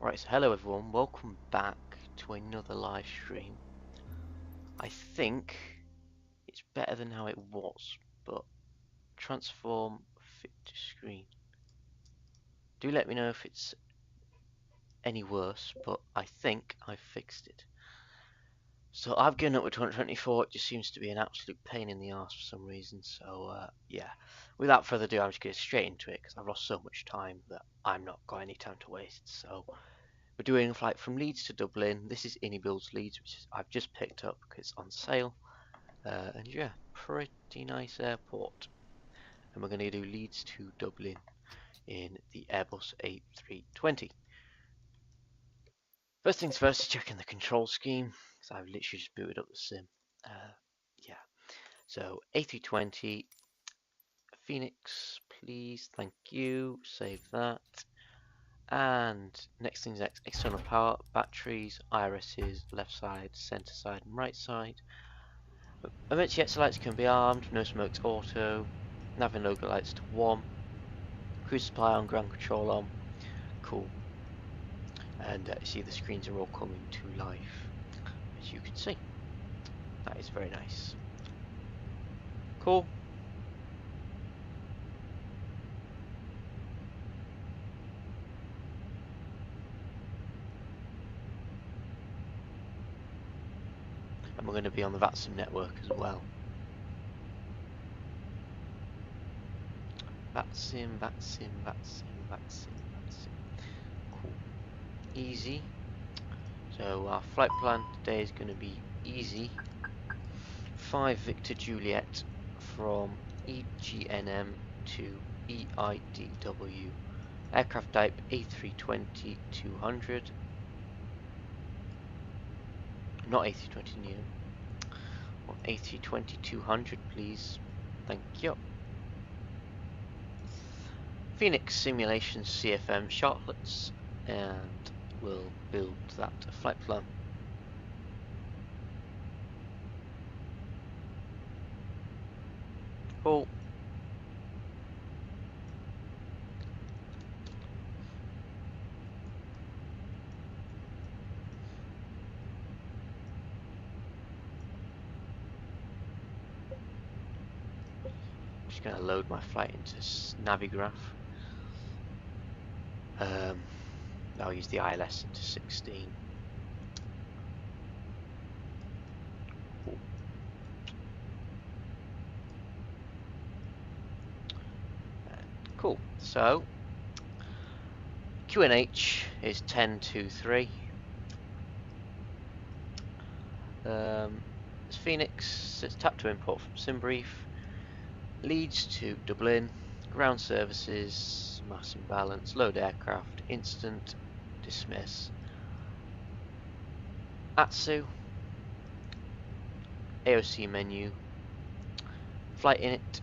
Right, so hello everyone, welcome back to another live stream. I think it's better than how it was, but transform fit to screen. Do let me know if it's any worse, but I think I fixed it. So I've given up with 2024, it just seems to be an absolute pain in the arse for some reason, so yeah. Without further ado, I'm just going to get straight into it, because I've lost so much time that I'm not got any time to waste, so... We're doing a flight from Leeds to Dublin. This is Builds Leeds, which I've just picked up because it's on sale. And yeah, pretty nice airport. And we're going to do Leeds to Dublin in the Airbus A320. First things first, checking the control scheme, because I've literally just booted up the sim. Yeah, so A320, Phoenix, please, thank you, save that. And next thing's external power, batteries, irises, left side, center side, and right side. Emergency exit lights can be armed, no smokes auto, nav and logo lights to 1, cruise supply on, ground control on, cool. And see the screens are all coming to life, as you can see. That is very nice. Cool. And we're going to be on the VATSIM network as well. VATSIM, VATSIM, VATSIM, VATSIM, VATSIM. Cool. Easy. So our flight plan today is going to be easy. 5 Victor Juliet from EGNM to EIDW. Aircraft type A320-200. Not A320neo. Want A320-200 please. Thank you. Phoenix Simulation CFM Charlottes, and we'll build that flight plan. Cool. I'm just going to load my flight into Navigraph. I'll use the ILS into 16. Cool. Cool. So QNH is 1023. It's Phoenix. It's tap to import from SimBrief. Leeds to Dublin. Ground services. Mass imbalance. Load aircraft. Instant. Dismiss. ATSU. AOC menu. Flight init.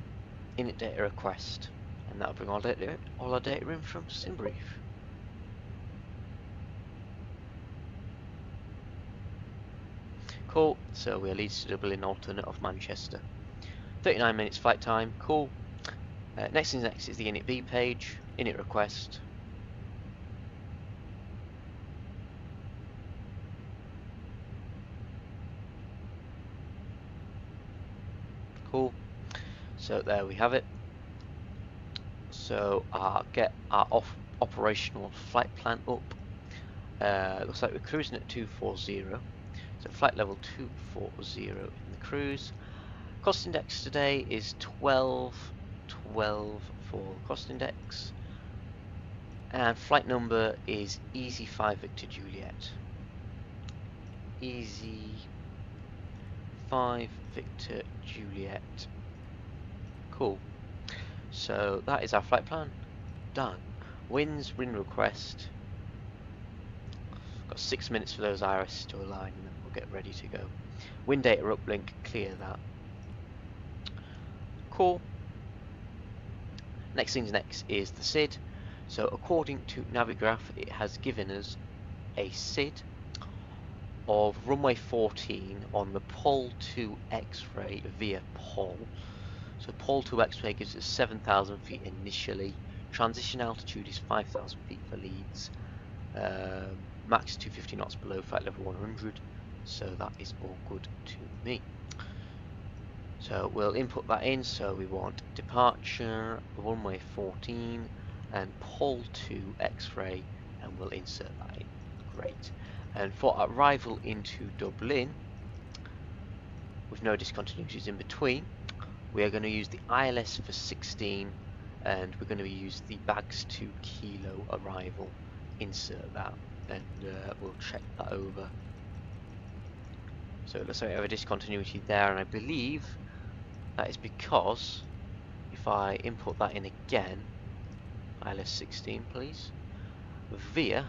Init data request. And that'll bring all our data in from SimBrief. Cool. So we are Leeds to Dublin, alternate of Manchester. 39 minutes flight time. Cool. Next thing next is the init V page. Init request. Cool. So there we have it. So I'll get our operational flight plan up. Looks like we're cruising at 240. So flight level 240 in the cruise. Cost index today is 12 for the cost index. And flight number is Easy 5 Victor Juliet. Easy 5 Victor Juliet. Cool. So that is our flight plan. Done. Winds, wind request. Got 6 minutes for those irises to align and then we'll get ready to go. Wind data uplink, clear that. Cool. Next things next is the SID. So according to Navigraph, it has given us a SID of runway 14 on the Pol 2 X-ray via Pol. So Pol 2 X-ray gives us 7,000 feet initially. Transition altitude is 5,000 feet for Leeds. Max 250 knots below flight level 100, so that is all good to me. So we'll input that in. So we want departure, runway 14, and pull to X-ray, and we'll insert that in. Great. And for arrival into Dublin, with no discontinuities in between, we are going to use the ILS for 16, and we're going to use the bags to kilo arrival. Insert that, and we'll check that over. So it looks like we have a discontinuity there, and I believe that is because if I input that in again, ILS 16 please, via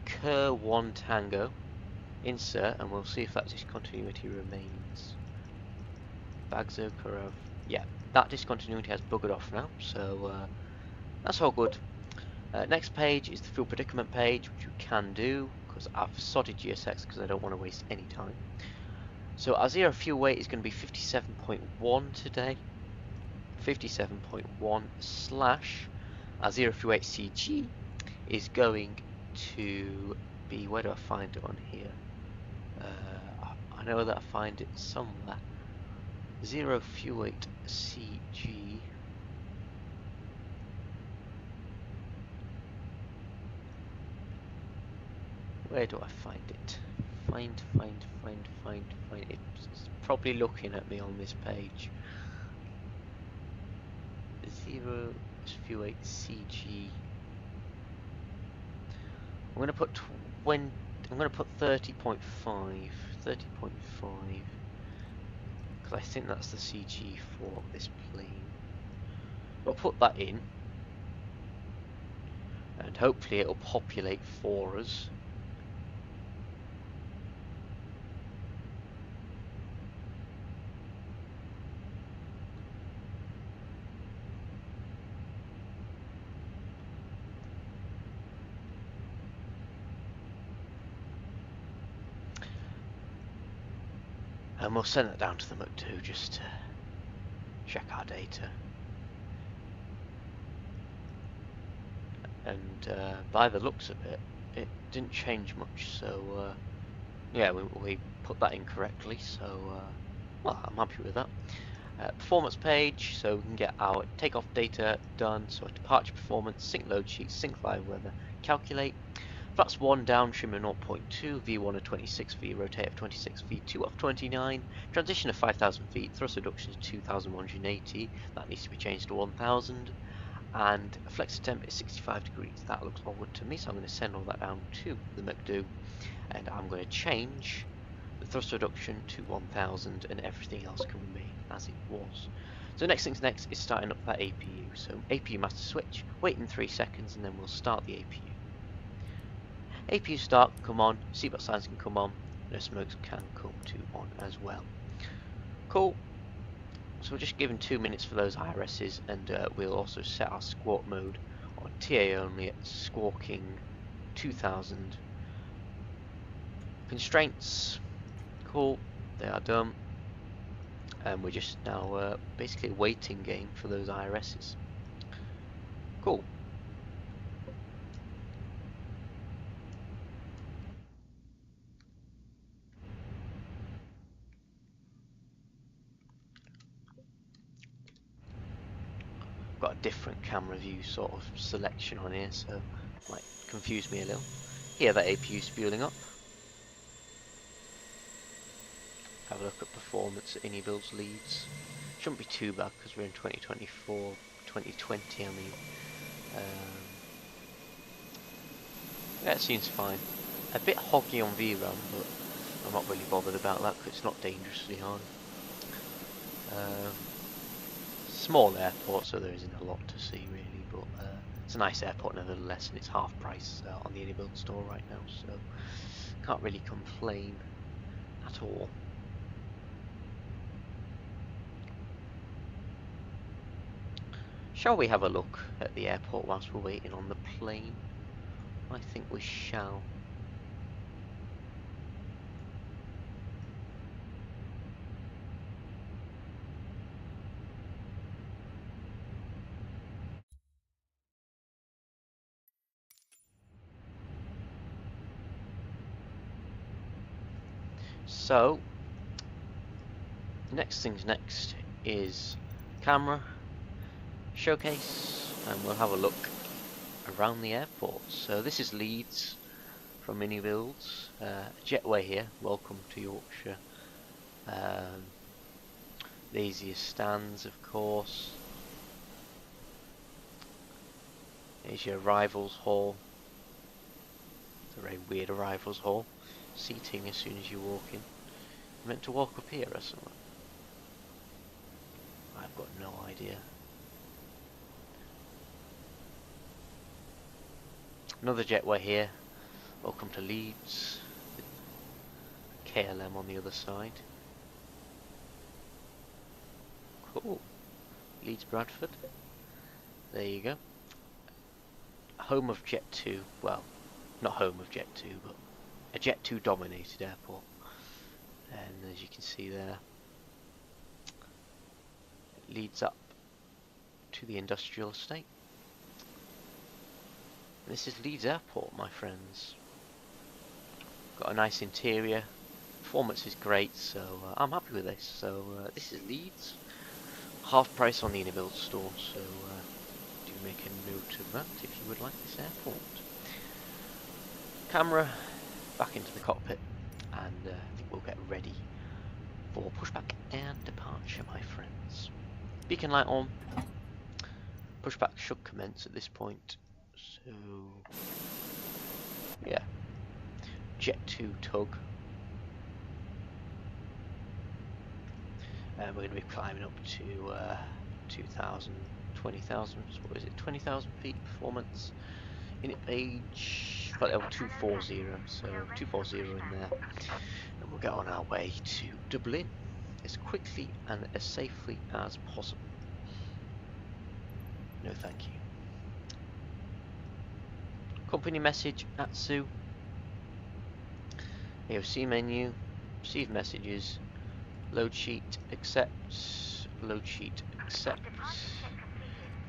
Cur 1 Tango, insert, and we'll see if that discontinuity remains. Bagzo Kurov, yeah, that discontinuity has buggered off now, so that's all good. Next page is the fuel predicament page, which we can do because I've sodded GSX because I don't want to waste any time. So our zero fuel weight is going to be 57.1 today. 57.1 slash our zero fuel weight CG is going to be, where do I find it on here? I know that I find it somewhere. Zero fuel weight CG. Where do I find it? Find. It's probably looking at me on this page. Zero fuel weight CG. I'm gonna put 20. I'm gonna put 30.5. 30.5. Because I think that's the CG for this plane. I'll put that in, and hopefully it'll populate for us. And we'll send that down to the McDo just to check our data. And by the looks of it, it didn't change much. So yeah, we put that in correctly. So well, I'm happy with that. Performance page, so we can get our takeoff data done. So departure performance, sync load sheet, sync live weather, calculate. Flaps 1 down, trim of 0.2, V1 of 26, V rotate of 26, V2 of 29, transition of 5,000 feet, thrust reduction is 2,180, that needs to be changed to 1,000, and flex temp is 65 degrees. That looks all good to me, so I'm going to send all that down to the McDo, and I'm going to change the thrust reduction to 1,000, and everything else can remain as it was. So next things next is starting up that APU. So APU master switch, wait in 3 seconds, and then we'll start the APU. APU start can come on, seatbelt signs can come on, no smokes can come to on as well. Cool. So we're just giving 2 minutes for those IRSs, and we'll also set our squawk mode on TA only at squawking 2000. Constraints, cool, they are done. And we're just now basically a waiting game for those IRSs. Cool. Got a different camera view sort of selection on here, so might confuse me a little. Here that APU spooling up. Have a look at performance at Builds Leeds. Shouldn't be too bad because we're in 2024, 2020 I mean. Yeah, it seems fine. A bit hoggy on VRAM, but I'm not really bothered about that because it's not dangerously high. Small airport, so there isn't a lot to see really, but it's a nice airport nevertheless, and it's half price on the AnyBuild store right now, so can't really complain at all. Shall we have a look at the airport whilst we're waiting on the plane? I think we shall. So, next things next is camera, showcase, and we'll have a look around the airport. So this is Leeds from Mini Builds, Jetway here, welcome to Yorkshire. The easiest stands, of course. Here's your arrivals hall. It's a very weird arrivals hall. Seating as soon as you walk in. You're meant to walk up here or something. I've got no idea. Another jetway here. Welcome to Leeds. KLM on the other side. Cool. Leeds Bradford. There you go. Home of Jet 2. Well, not home of Jet 2, but a Jet 2 dominated airport. And as you can see there, it leads up to the industrial estate. This is Leeds Airport, my friends. Got a nice interior. Performance is great, so I'm happy with this. So this is Leeds. Half price on the Unibuild store, so do make a note of that if you would like this airport. Camera back into the cockpit, and I think we'll get ready for pushback and departure, my friends. Beacon light on. Pushback should commence at this point. So yeah, Jet 2 tug. We're going to be climbing up to 2,000, 20,000, what is it, 20,000 feet performance. Unit page, got level 240, so 240 in there. And we'll get on our way to Dublin as quickly and as safely as possible. No thank you. Company message, Atsu. AOC menu, receive messages. Load sheet, accept, load sheet, accept,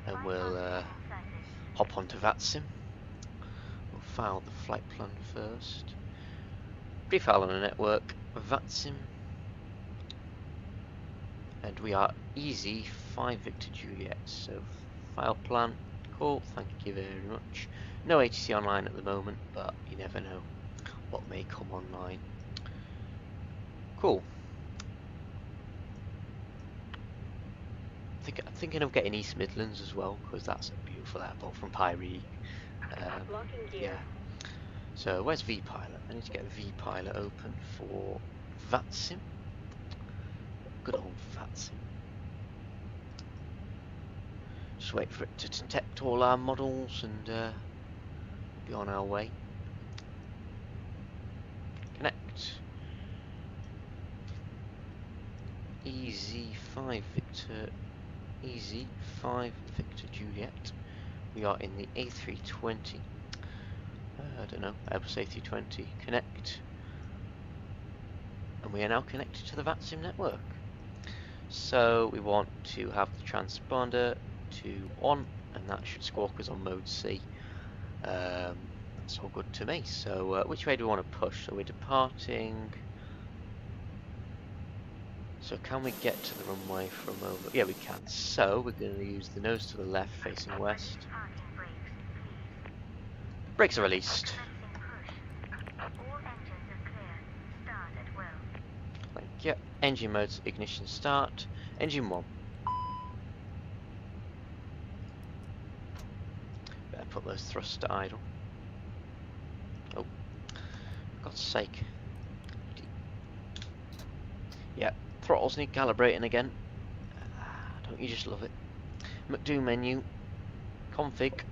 and we'll hop onto VATSIM. We'll file the flight plan first. Pre-file on the network, VATSIM, and we are Easy 5 Victor Juliet. So file plan, cool, thank you very much. No ATC online at the moment, but you never know what may come online. Cool. I'm thinking of getting East Midlands as well, because that's a beautiful airport from Pyrie. Yeah. So where's VPilot? I need to get VPilot open for VATSIM. Good old VATSIM. Just wait for it to detect all our models, and we'll be on our way. Connect. Easy 5 Victor. Easy 5 Victor Juliet. We are in the A320. I don't know, Airbus A320. Connect. And we are now connected to the VATSIM network. So we want to have the transponder to on, and that should squawk us on mode C. That's all good to me. So which way do we want to push? So we're departing. So can we get to the runway from over? Yeah, we can. So we're going to use the nose to the left, facing west. Brakes are released. Thank you. Engine modes, ignition start. Engine 1. Better put those thrusts to idle. Oh, for God's sake. Yeah. Throttles need calibrating again. Don't you just love it? McDo menu. Config.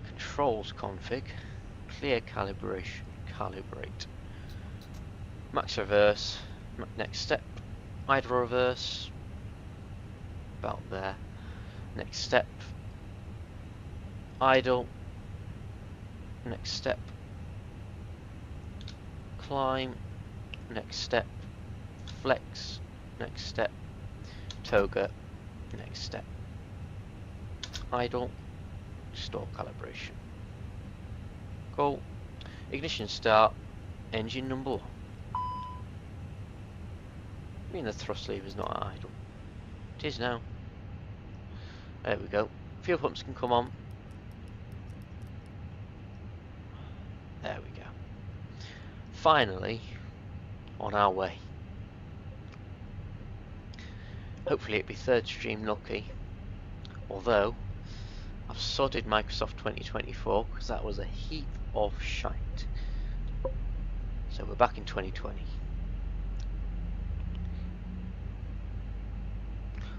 Controls config. Clear calibration. Calibrate. Max reverse. Next step. Idle reverse. About there. Next step. Idle. Next step. Climb. Next step. Flex. Next step. Toga. Next step. Idle. Store calibration. Cool. Ignition start. engine number 1. I mean the thrust lever's not idle. It is now. There we go. Fuel pumps can come on. There we go. Finally, on our way. Hopefully it'll be third stream lucky. Although, I've sodded Microsoft 2024 because that was a heap of shite. So we're back in 2020.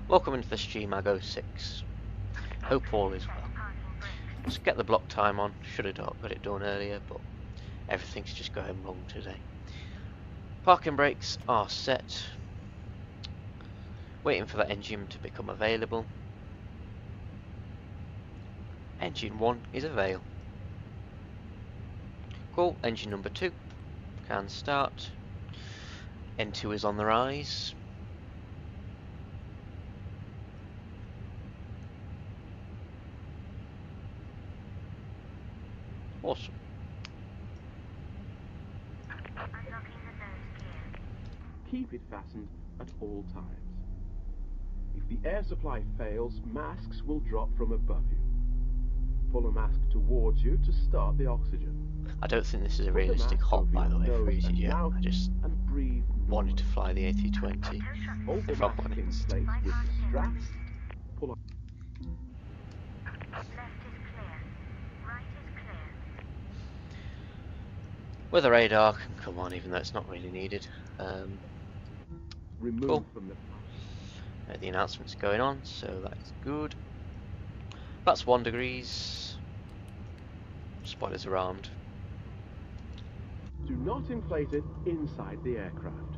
Welcome into the stream, AGO6. Hope all is well. Let's get the block time on. Should have got it done earlier, but everything's just going wrong today. Parking brakes are set. Waiting for that engine to become available. Engine 1 is available. Cool, engine number 2 can start. N2 is on the rise. Awesome. Keep it fastened at all times. If the air supply fails, masks will drop from above you. Pull a mask towards you to start the oxygen. I don't think this is a realistic hop, by the way, for EasyJet. I just wanted to fly the A320, if I'm honest. Weather radar can come on, even though it's not really needed. Cool. The announcement's going on, so that is good. That's 1 degrees. Spoilers are armed. Do not inflate it inside the aircraft.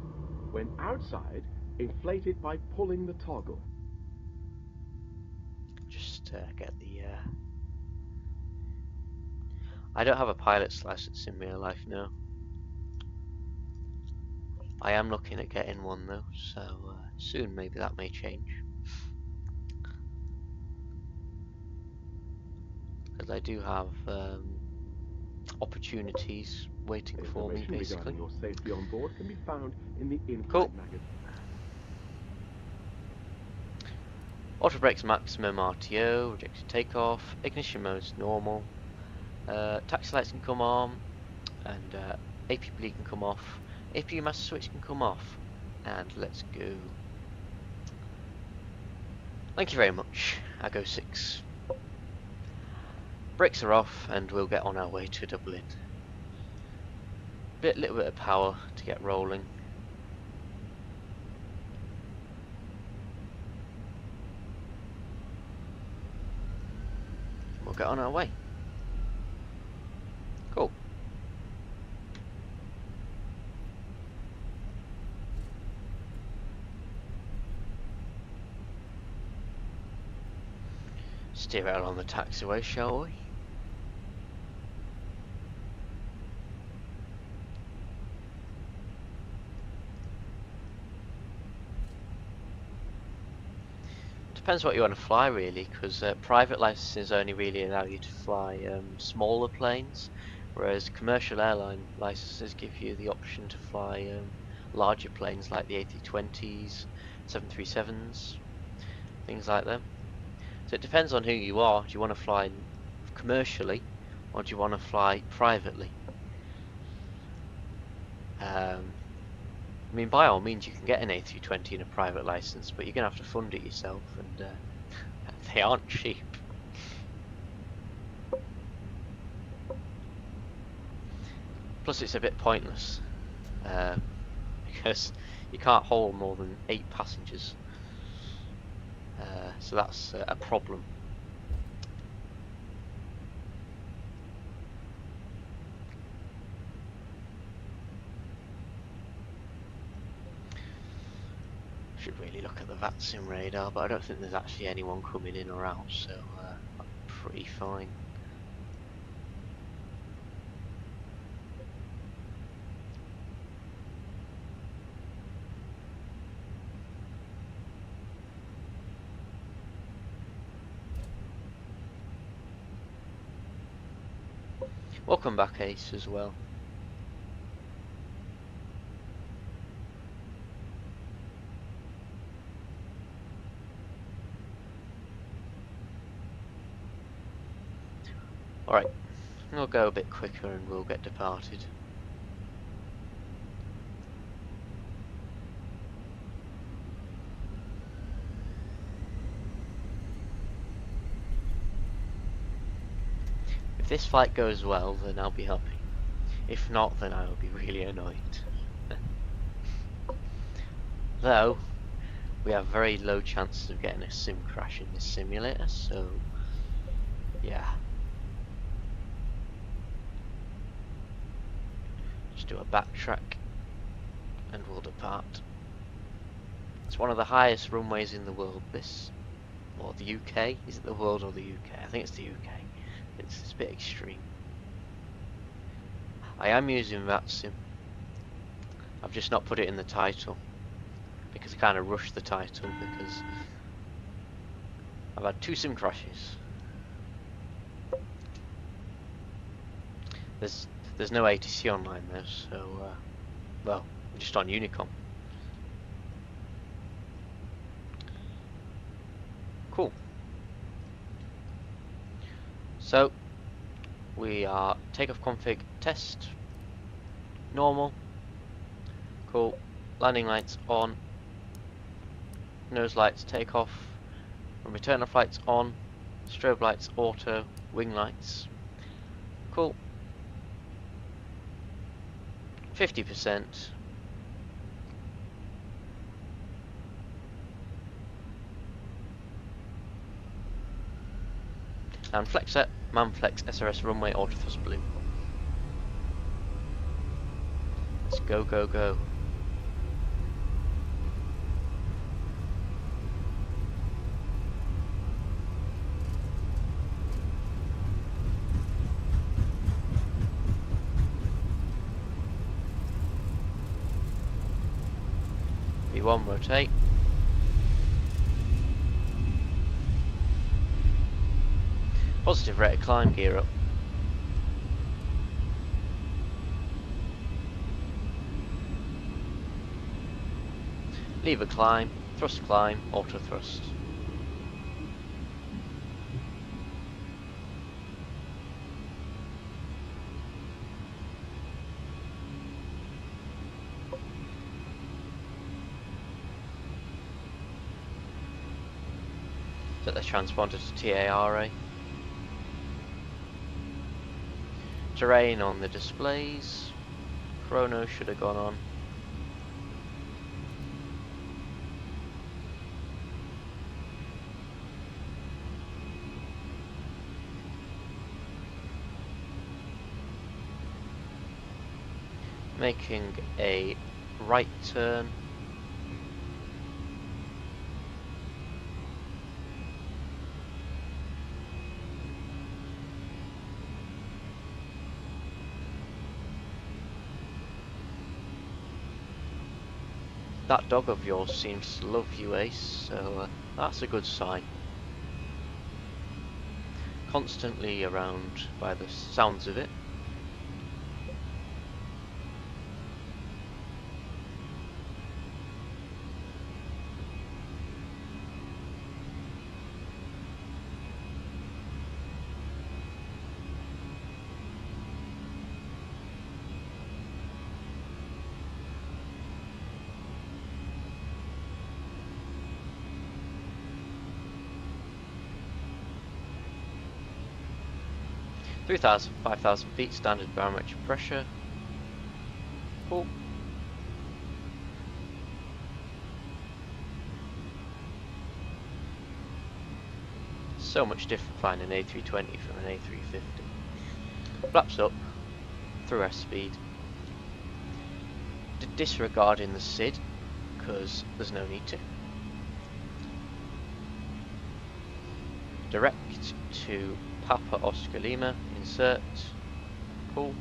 When outside, inflate it by pulling the toggle. Just get the... I don't have a pilot's license in real life now. I am looking at getting one though, so soon maybe that may change. Because I do have opportunities waiting for me, basically. Your safety on board can be found in the cool. Auto brakes maximum RTO, rejected takeoff, ignition mode's normal, taxi lights can come on, and AP bleed can come off, APU master switch can come off, and let's go. Thank you very much, AGO6. Brakes are off, and we'll get on our way to Dublin. Little bit of power to get rolling. We'll get on our way. Cool. Steer out on the taxiway, shall we? Depends what you want to fly, really, because private licenses only really allow you to fly smaller planes, whereas commercial airline licenses give you the option to fly larger planes like the A320s, 737s, things like that. So it depends on who you are. Do you want to fly commercially, or do you want to fly privately? I mean, by all means, you can get an A320 in a private license, but you're going to have to fund it yourself, and they aren't cheap. Plus, it's a bit pointless, because you can't hold more than 8 passengers, so that's a problem. Should really look at the VATSIM radar, but I don't think there's actually anyone coming in or out, so I'm pretty fine. Welcome back, Ace, as well. Alright, we'll go a bit quicker and we'll get departed. If this flight goes well, then I'll be happy. If not, then I will be really annoyed. Though, we have very low chances of getting a sim crash in this simulator, so yeah. Just do a backtrack and we'll depart. It's one of the highest runways in the world, this. Or the UK? Is it the world or the UK? I think it's the UK. It's a bit extreme. I am using VATSIM. I've just not put it in the title. Because I kind of rushed the title because I've had 2 sim crashes. There's no ATC online though, so well, we're just on Unicom. Cool. So we are takeoff config test, normal, cool, landing lights on, nose lights takeoff, and return of lights on, strobe lights auto, wing lights, cool, 50%, and flex set, Manflex SRS runway auto thrust blue. Let's go, go, go. V1 rotate. Positive rate of climb, gear up. Lever climb, thrust climb, auto thrust. Set the transponder to TARA. Terrain on the displays. Chrono should have gone on. Making a right turn. That dog of yours seems to love you, Ace, so that's a good sign. Constantly around by the sounds of it. Three thousand, 5,000 feet, standard barometric pressure. Cool. So much different flying an A320 from an A350. Flaps up, through S-speed. Disregarding the SID, because there's no need to. Direct to Papa Oscar Lima, insert, cool.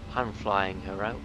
Hand flying her out.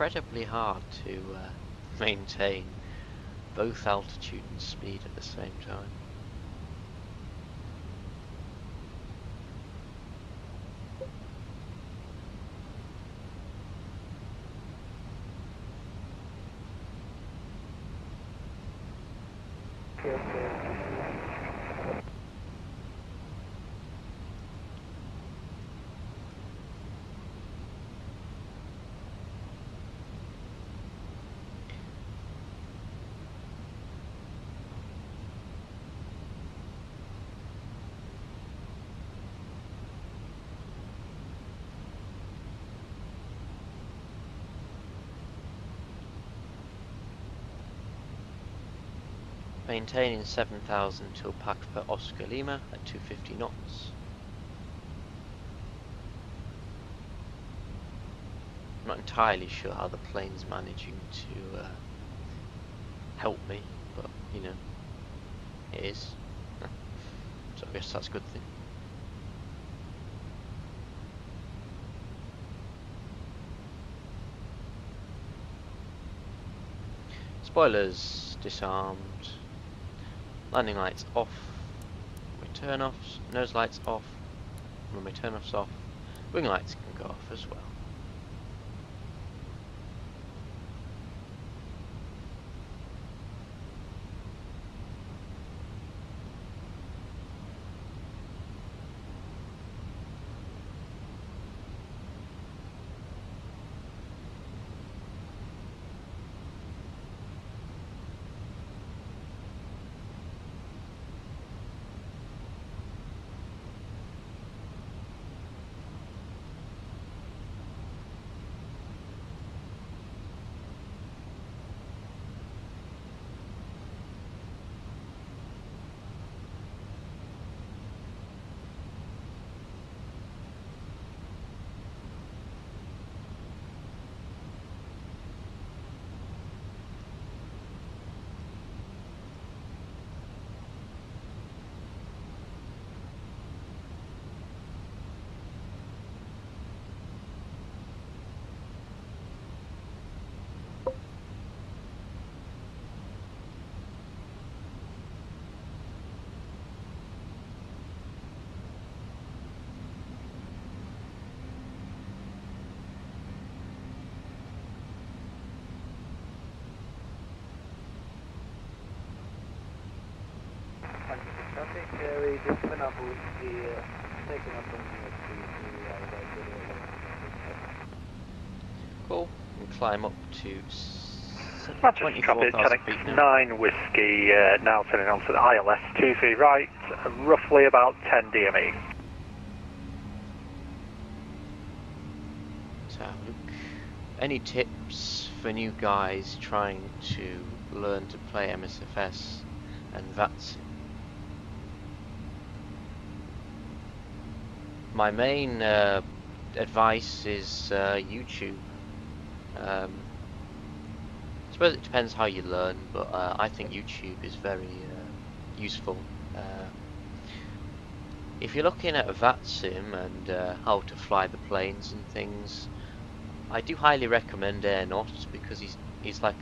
incredibly hard to maintain both altitude and speed at the same time. Maintaining 7,000 till pack per Oscar Lima at 250 knots. I'm not entirely sure how the plane's managing to help me, but you know, it is. So I guess that's a good thing. Spoilers disarmed. Landing lights off. Return offs. Nose lights off. When return offs off, wing lights can go off as well. Cool. And climb up to Manchester traffic, 9 Whiskey, now turning on to the ILS 23 right, roughly about 10 DME. So, Luke, any tips for new guys trying to learn to play MSFS and VATSIM? My main advice is YouTube. I suppose it depends how you learn, but I think YouTube is very useful. If you're looking at a VATSIM and how to fly the planes and things, I do highly recommend Airnaut because he's like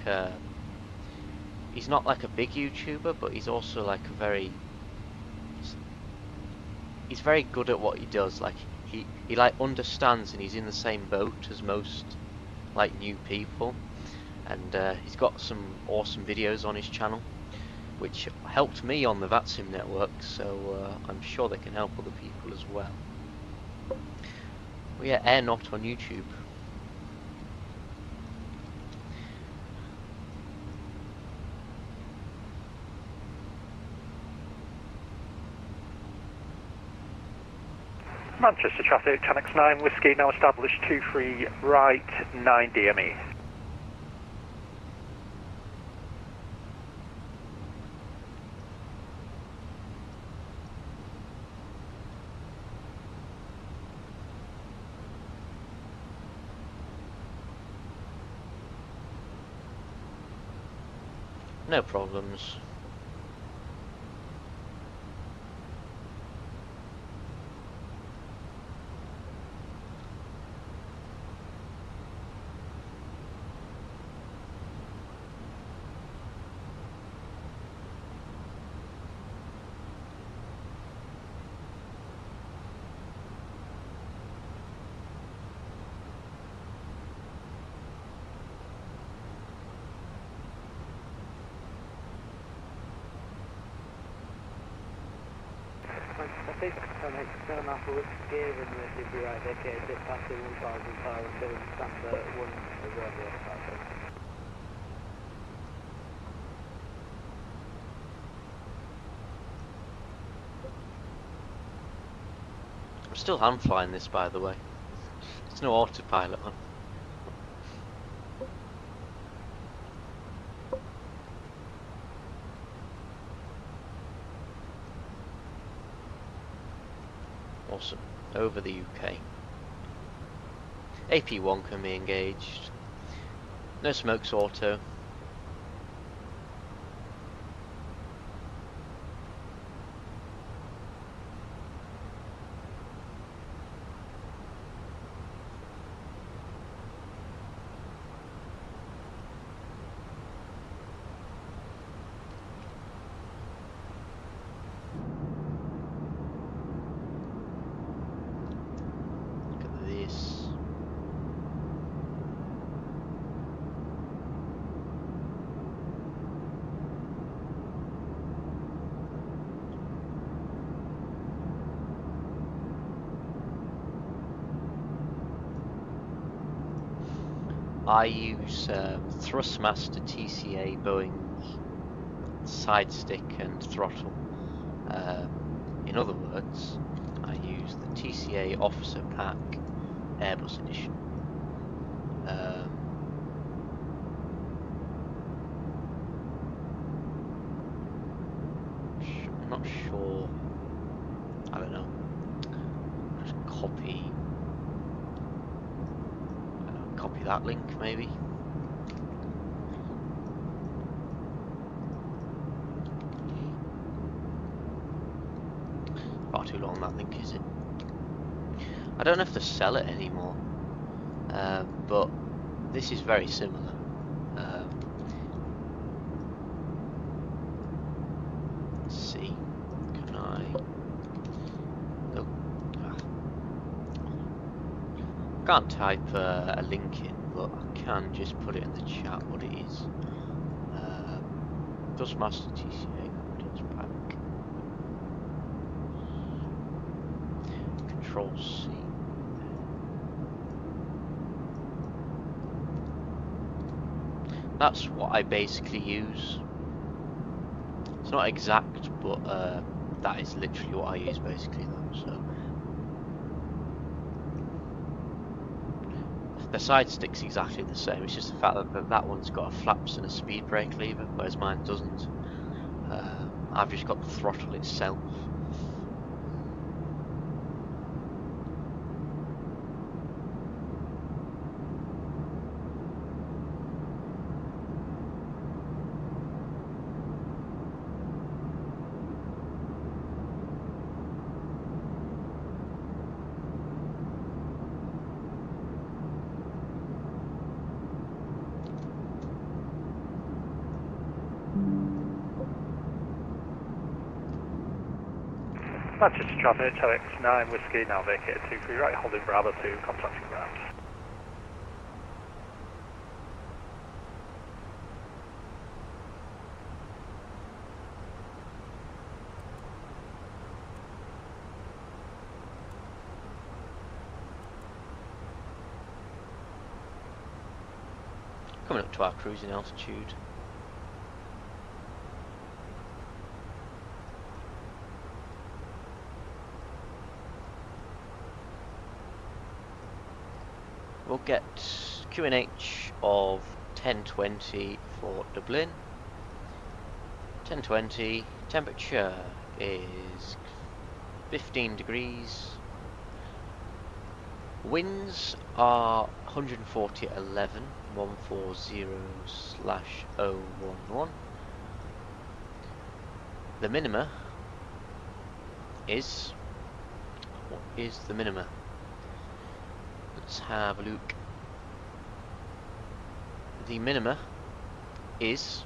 he's not like a big YouTuber, but he's also like he's very good at what he does. Like he like understands, and he's in the same boat as most like new people, and he's got some awesome videos on his channel which helped me on the VATSIM network, so I'm sure they can help other people as well. Well, yeah, Airnaut on YouTube. Manchester traffic, Canucks 9 Whiskey, now established 23 right, 9 DME. No problems. 6 10 7 Alpha Whiskey, runway 23 right, vacated, dip passing 1000 power, filling standard 1 reserve the aircraft. I'm still hand flying this, by the way. There's no autopilot on. Awesome. Over the UK. AP1 can be engaged. No smokes auto. I use Thrustmaster TCA Boeing side stick and throttle. In other words, I use the TCA Officer Pack Airbus Edition. I'm not sure. I don't know. Just copy that link, maybe. Far too long, that link, is it? I don't know if they sell it anymore, but this is very similar. Let's see. Can I? Oh, can't type a link in, but I can just put it in the chat what it is. Thrustmaster TCA Pack. Control C. That's what I basically use. It's not exact, but that is literally what I use basically though, so. The side stick's exactly the same, it's just the fact that that one's got a flaps and a speed brake lever, whereas mine doesn't. I've just got the throttle itself. Manchester traffic, TX9 Whiskey, now vacated 23 right, holding Bravo 2, contacting ground. Coming up to our cruising altitude. We'll get QNH of 1020 for Dublin. 1020, temperature is 15 degrees. Winds are 140 at 11, 140/011. The minima is, what is the minima? Let's have a look. The minima is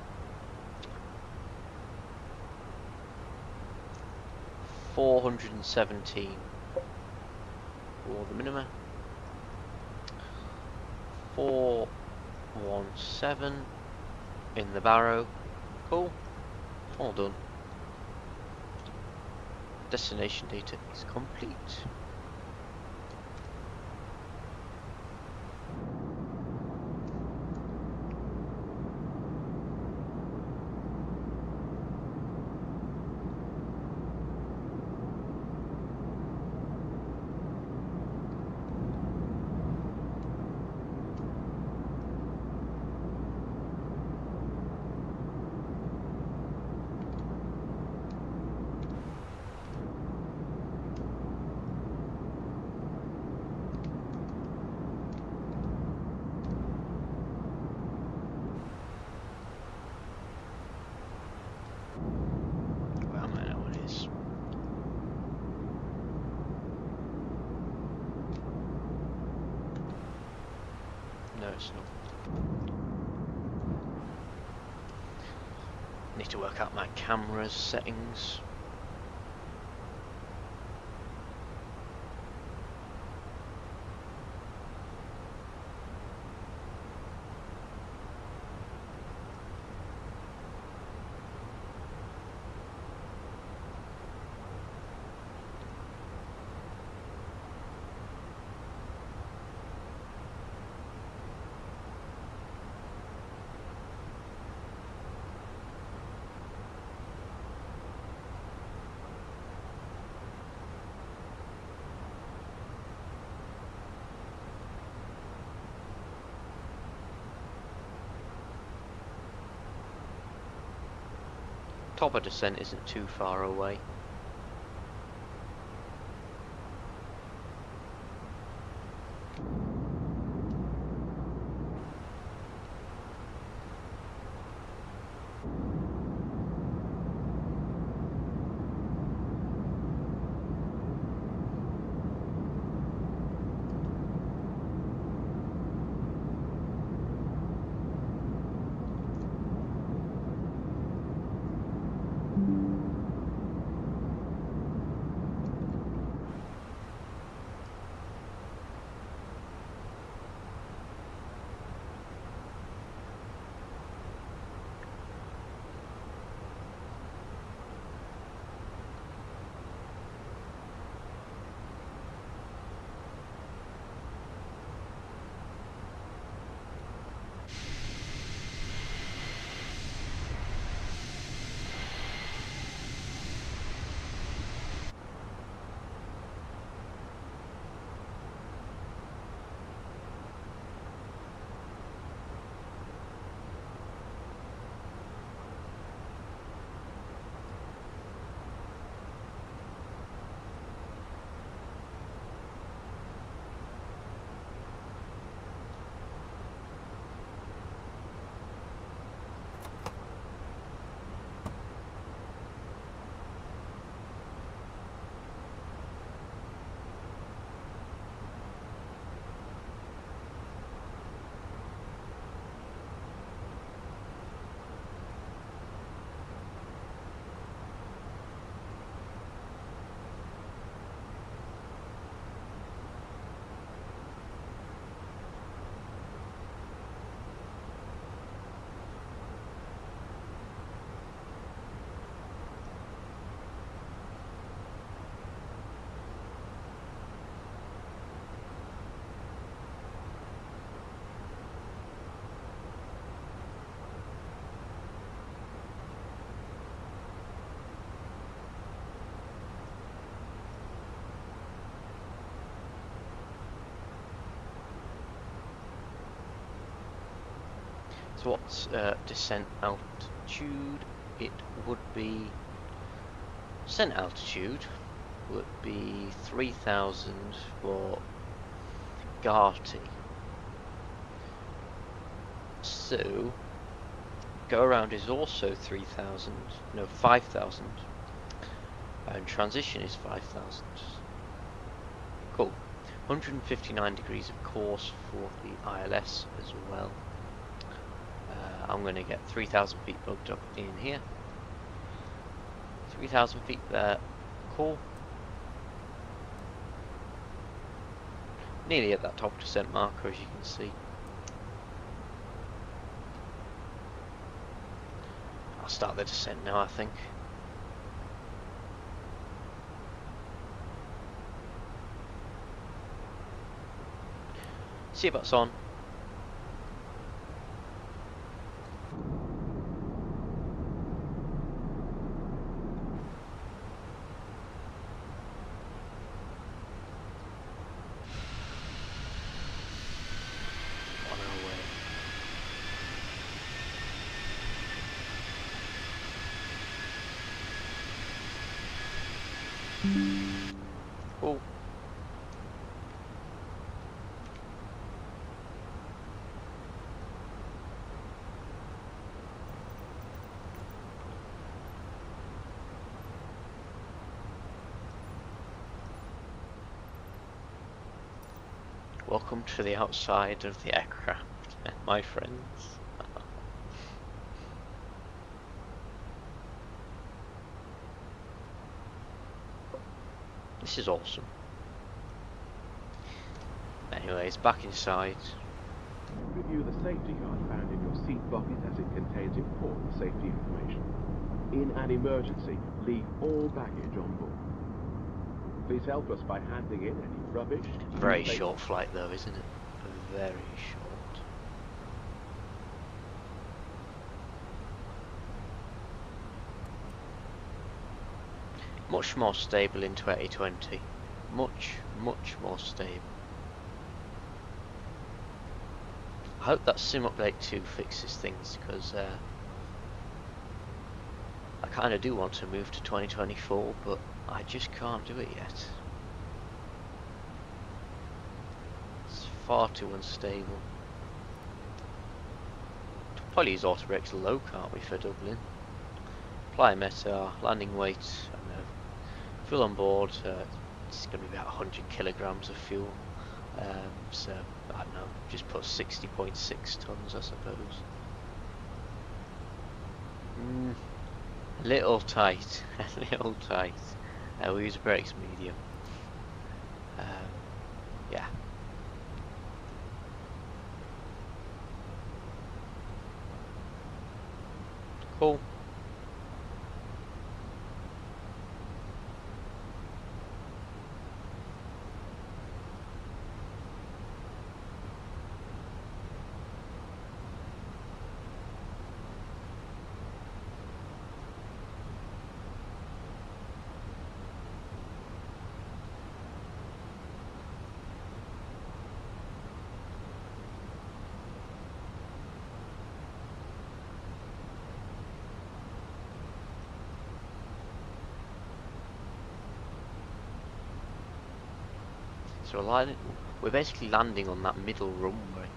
417 for the minima. 417 in the barrow. Cool. All done. Destination data is complete. No, it's not. Need to work out my camera's settings. Top of descent isn't too far away. So what's descent altitude? It would be descent altitude would be 3,000 for Garty. So go around is also 3,000, no 5,000, and transition is 5,000. Cool. 159 degrees of course for the ILS as well. I'm going to get 3,000 feet plugged up in here. 3,000 feet there. Cool. Nearly at that top descent marker, as you can see. I'll start the descent now, I think. Seatbelts on. On our way. Oh. Welcome to the outside of the aircraft, my friends. This is awesome. Anyways, back inside. Review the safety card found in your seat pocket as it contains important safety information. In an emergency, leave all baggage on board. Please help us by handing in any rubbish. Very short flight though, isn't it? Very short. Much more stable in 2020. Much more stable. I hope that Sim Update 2 fixes things, because I kind of do want to move to 2024, but I just can't do it yet. It's far too unstable. Probably use auto brakes low, can't we, for Dublin? Apply METAR, landing weight, I don't know. Fuel on board, it's going to be about 100 kilograms of fuel. So, I don't know, just put 60.6 tons, I suppose. A little tight, a little tight. We'll use brakes medium. Yeah. Cool. So we're basically landing on that middle runway.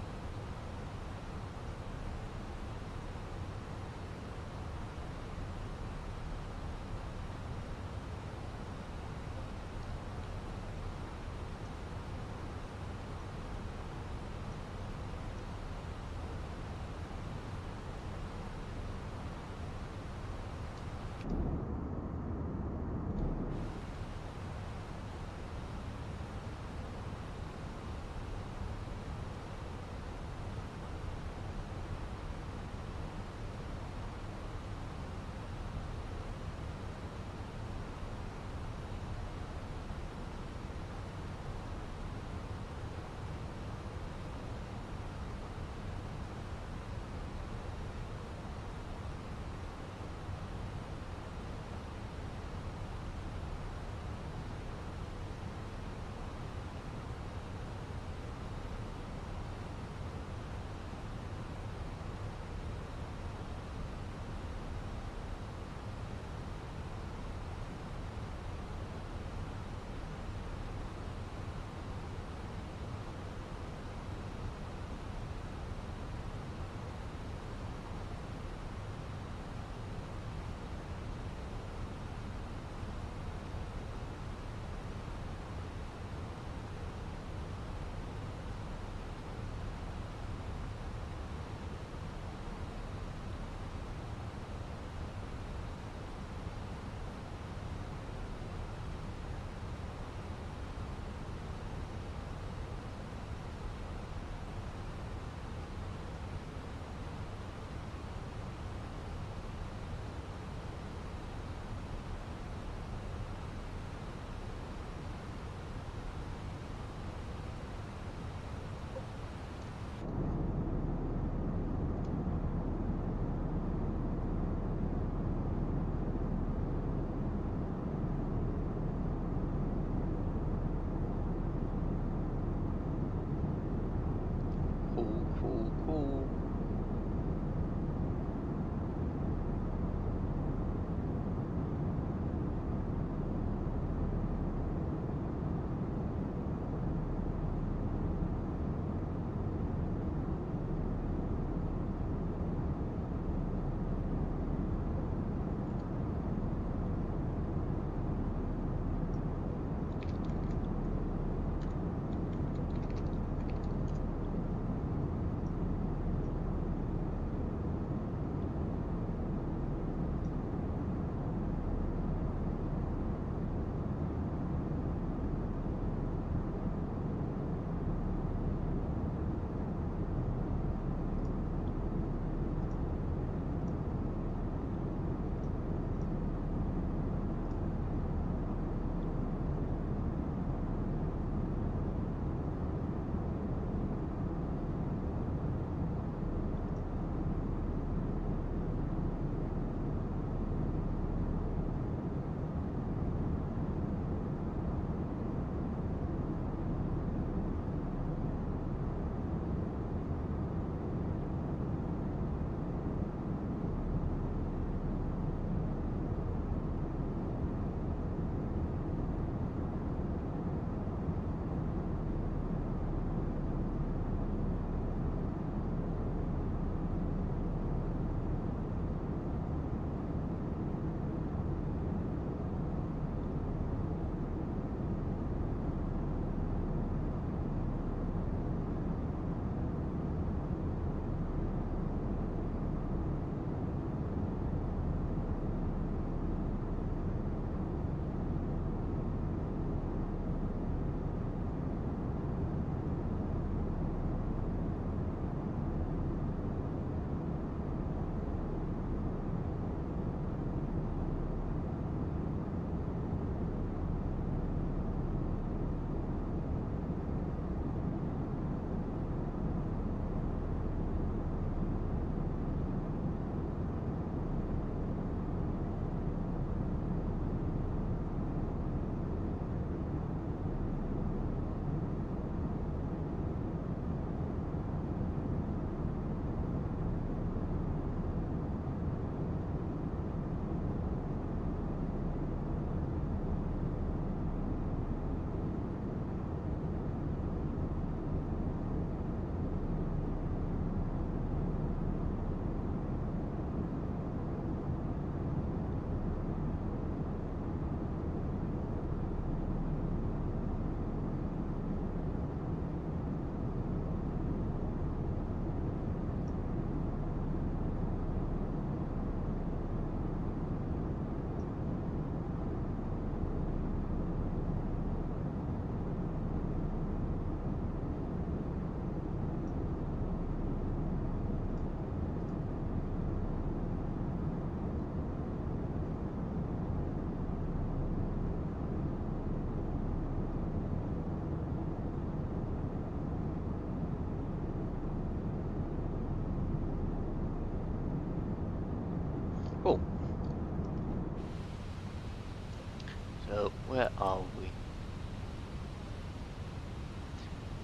So, where are we?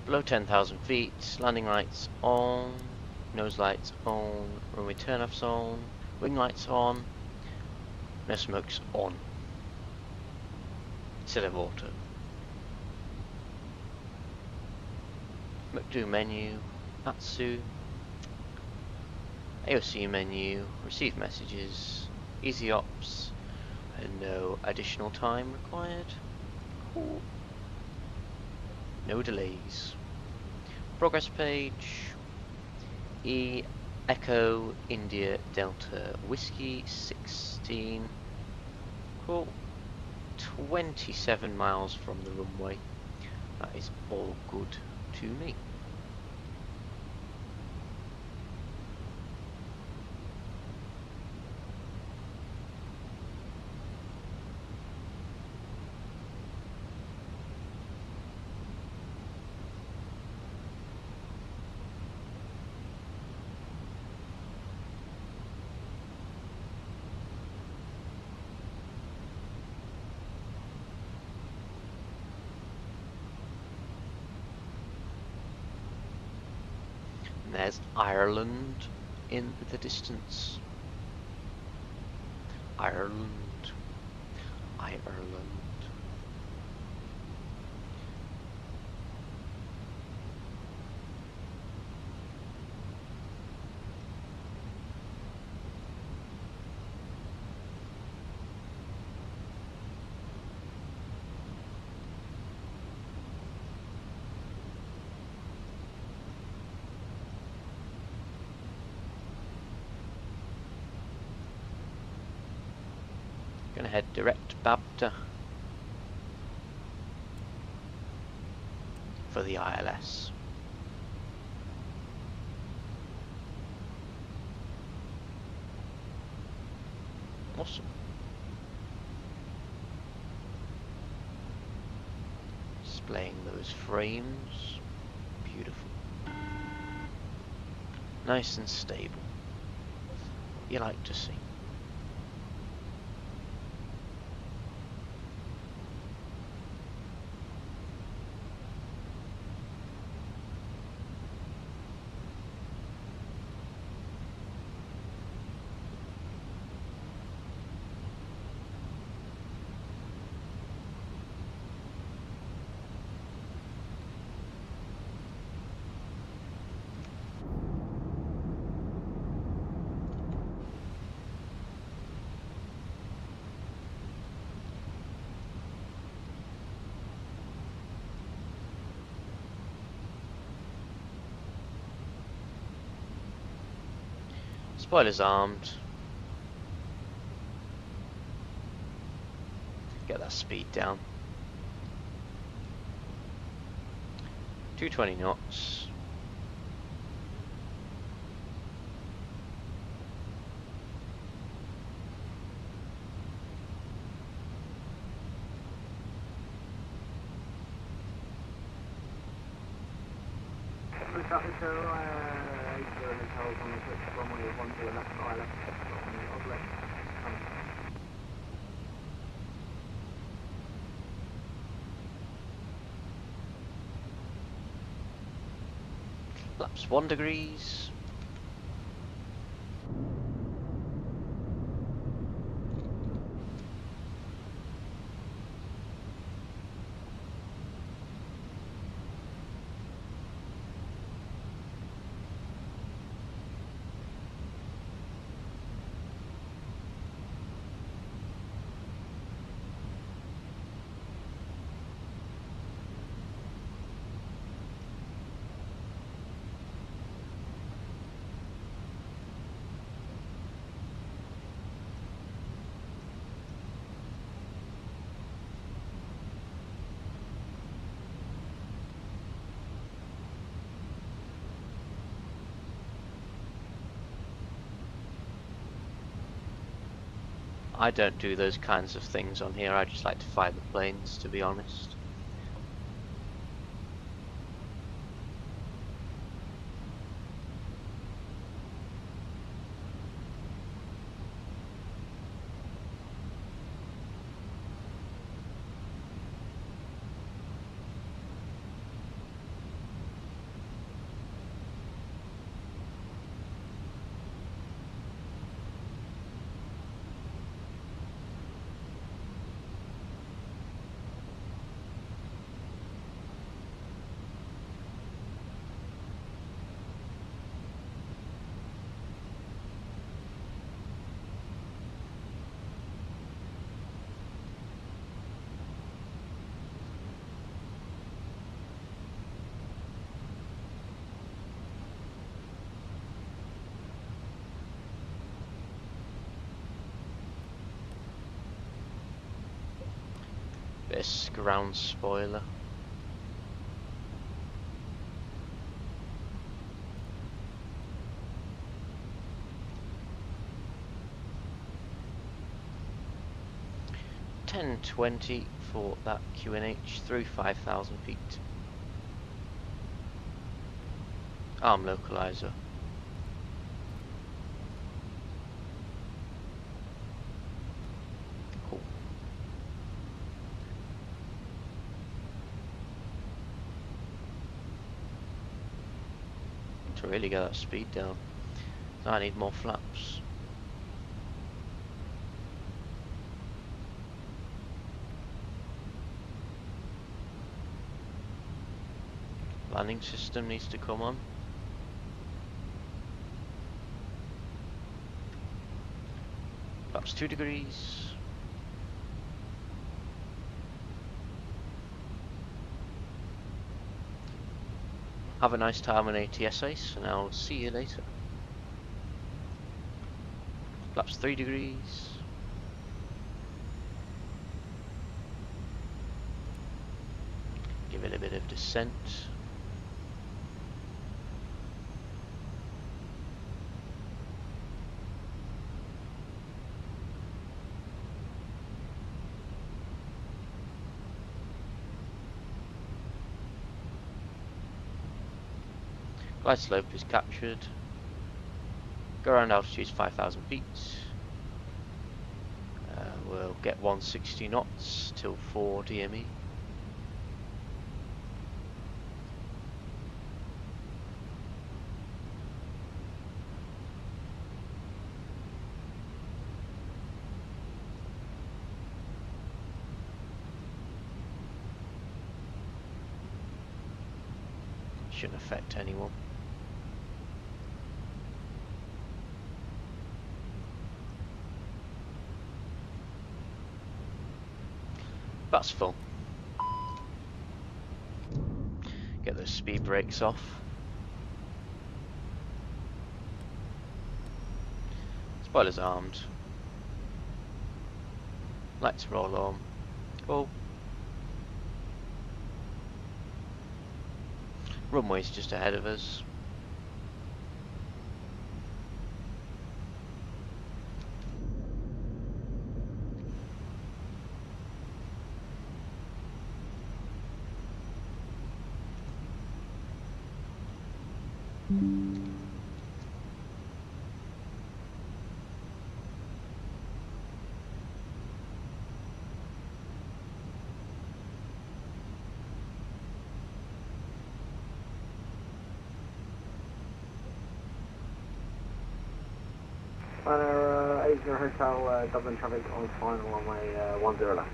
Below 10,000 feet, landing lights on, nose lights on, runway turnoffs on, wing lights on, no smokes on. Instead of auto. McDo menu, Atsu, AOC menu, receive messages, easy ops, and no additional time required. Cool. No delays. Progress page. E Echo India Delta Whiskey 16. Cool. 27 miles from the runway. That is all good to me. There's Ireland in the distance. Ireland. Ireland. Gonna head direct Babta for the ILS. Awesome. Displaying those frames. Beautiful. Nice and stable. What you like to see. Spoilers armed. Get that speed down. 220 knots. Flaps 1 degrees. I don't do those kinds of things on here, I just like to fly the planes, to be honest. this ground spoiler. $10.20 for that QNH through 5,000 feet. Arm localizer. Cool. To really get that speed down, I need more flaps. Landing system needs to come on. Flaps 2 degrees. Have a nice time on ATSAs, and I'll see you later. Flaps 3 degrees. Give it a bit of descent. Glide slope is captured. Go around altitude 5,000 feet. We'll get 160 knots till 4 DME. Shouldn't affect anyone. That's full. Get those speed brakes off. Spoilers armed. Lights roll on. Cool. Runway's just ahead of us. Asia Hotel, Dublin traffic on final runway 10 left.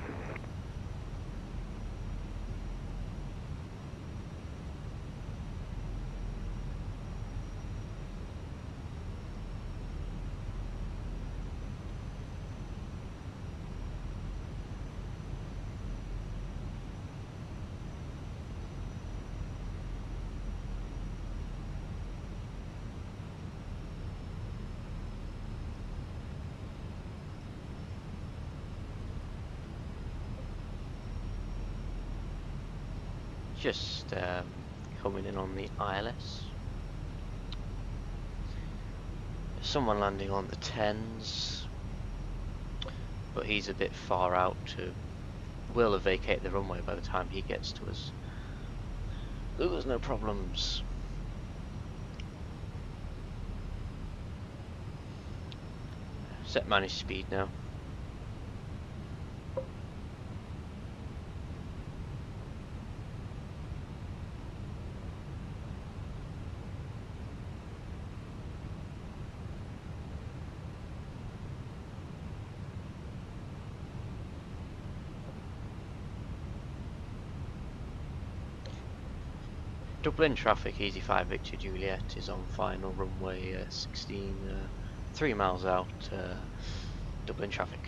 Just coming in on the ILS. Someone landing on the 10s, but he's a bit far out to. We'll vacate the runway by the time he gets to us. There's no problems. Set manage speed now. Dublin traffic, Easy 5 Victor Juliet is on final runway 16, 3 miles out, Dublin traffic.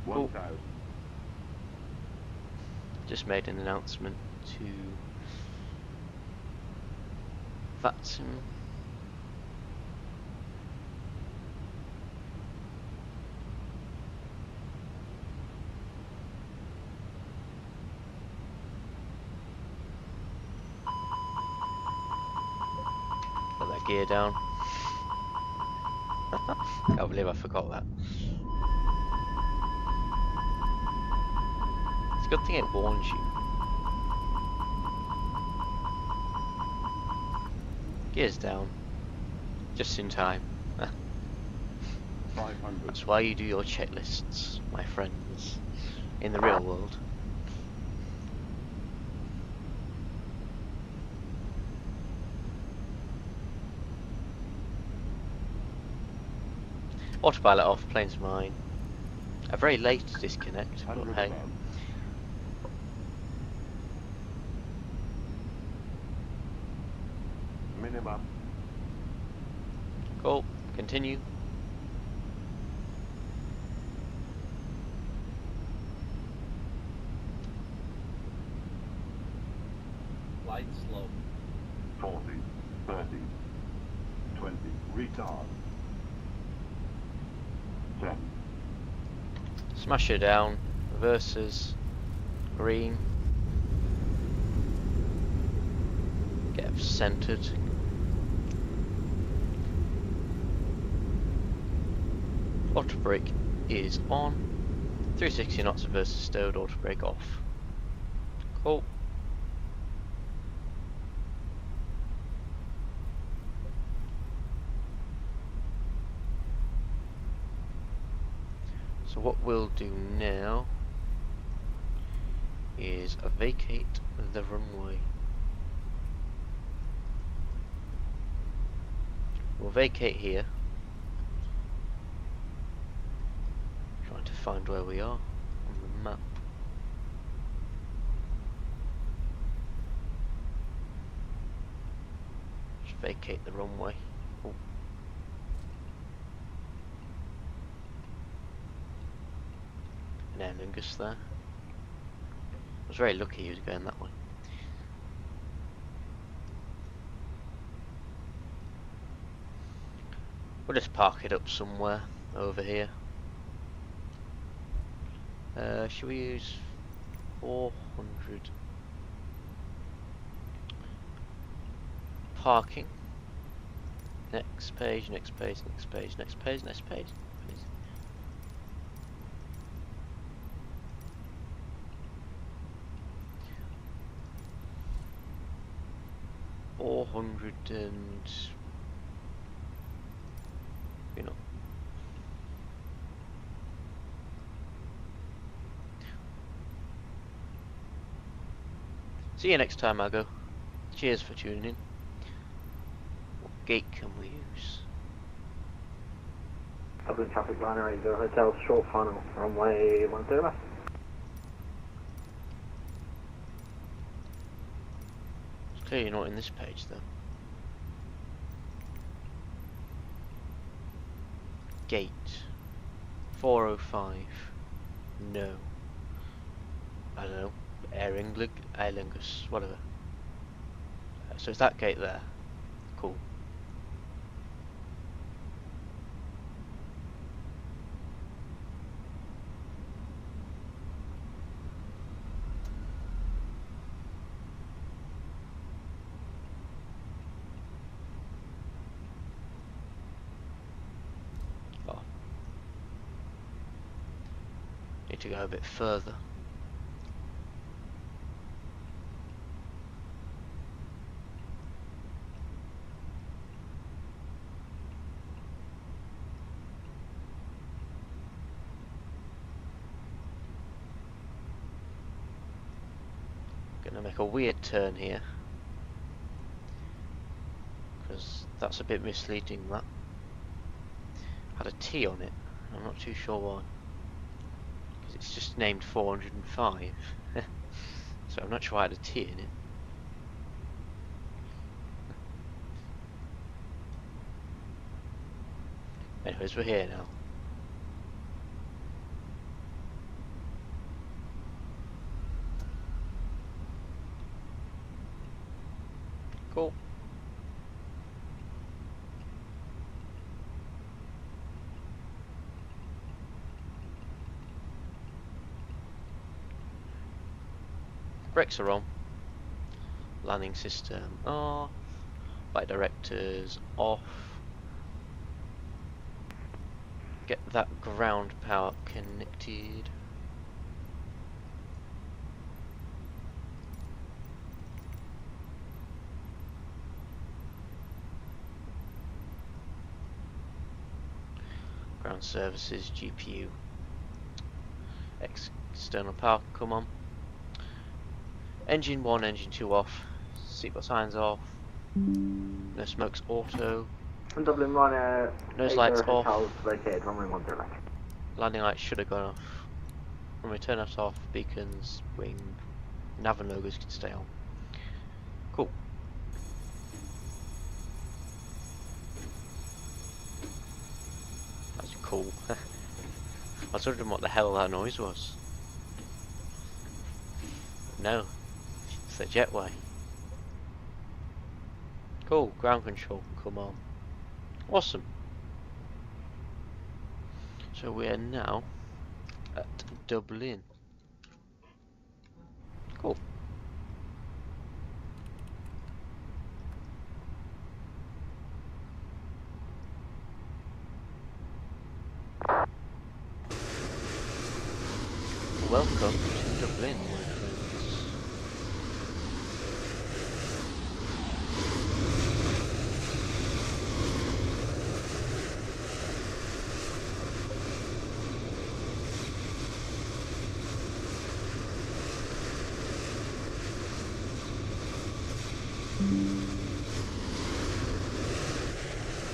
1,000. Just made an announcement to Vatsim. gear down. Can't believe I forgot that. It's a good thing it warns you. Gears down. Just in time. 500. That's why you do your checklists, my friends, in the real world. Autopilot off, plane's mine. A very late disconnect, but 100 hey. above. Minimum. Cool, continue. Light slow. 40, 30, 20. Retard. 10. Smash her down. Reverses. Green. Get centered. Auto brake is on. 360 knots versus stowed, auto brake off. Cool. So what we'll do now is vacate the runway. We'll vacate here. Trying to find where we are on the map. Just vacate the runway. Oh. An Aer Lingus there. I was very lucky he was going that way. We'll just park it up somewhere over here. Should we use 400 parking? Next page, next page, next page, next page, next page. 400 and you know. See you next time, Aggo. Cheers for tuning in. What gate can we use? Dublin traffic liner 80 Hotel, short final, runway 10 left. It's clearly not in this page though. Gate 405. No. I don't know. Aer Lingus, whatever. So it's that gate there. Cool. Oh. Need to go a bit further. Gonna make a weird turn here because that's a bit misleading. That had a T on it. I'm not too sure why, because it's just named 405. So I'm not sure I had a T in it. Anyways, we're here now. Cool. Brakes are on. Landing system off. Flight directors off. Get that ground power connected. Ground services, GPU. External power, come on. Engine 1, engine 2 off. Seatbelt signs off. No smokes auto. And Dublin run Nose lights off. hotels vacated, runway 10 left. Landing lights should have gone off. Runway turn us off. Beacons, wing, nav and logos can stay on. Cool. That's cool. I was wondering what the hell that noise was. No, it's the jetway. Cool, ground control, come on. Awesome. So we are now at Dublin. Cool. Welcome to Dublin, my friends.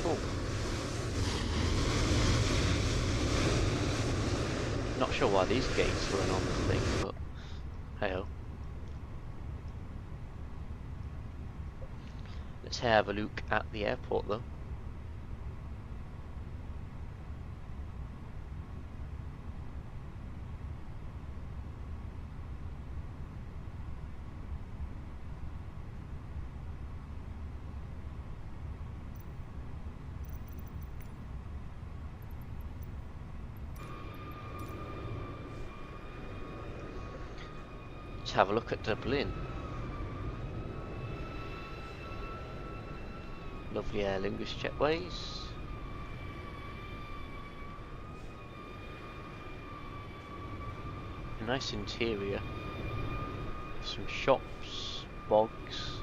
Cool. Not sure why these gates weren't on the thing, but hey-ho. Let's have a look at the airport though. Let's have a look at Dublin. Lovely Aer Lingus jetways. A nice interior. Some shops, bogs.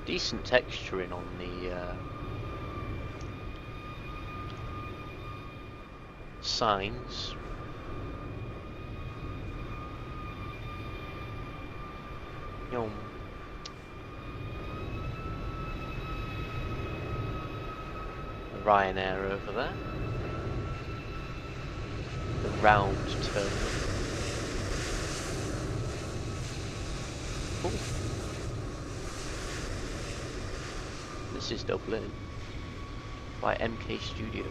Decent texturing on the signs. Yum. Ryanair over there. The round terminal. Cool. This is Dublin by MK Studios.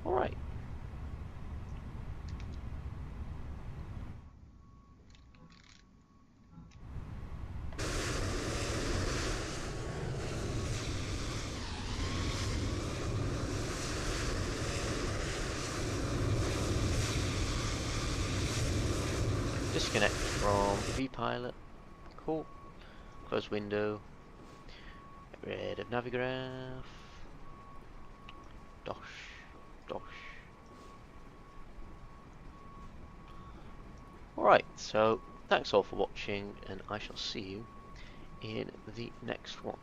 Alright. Disconnect from vPilot. Cool. Close window. Get rid of Navigraph. Dosh. Dosh. Alright, so thanks all for watching, and I shall see you in the next one.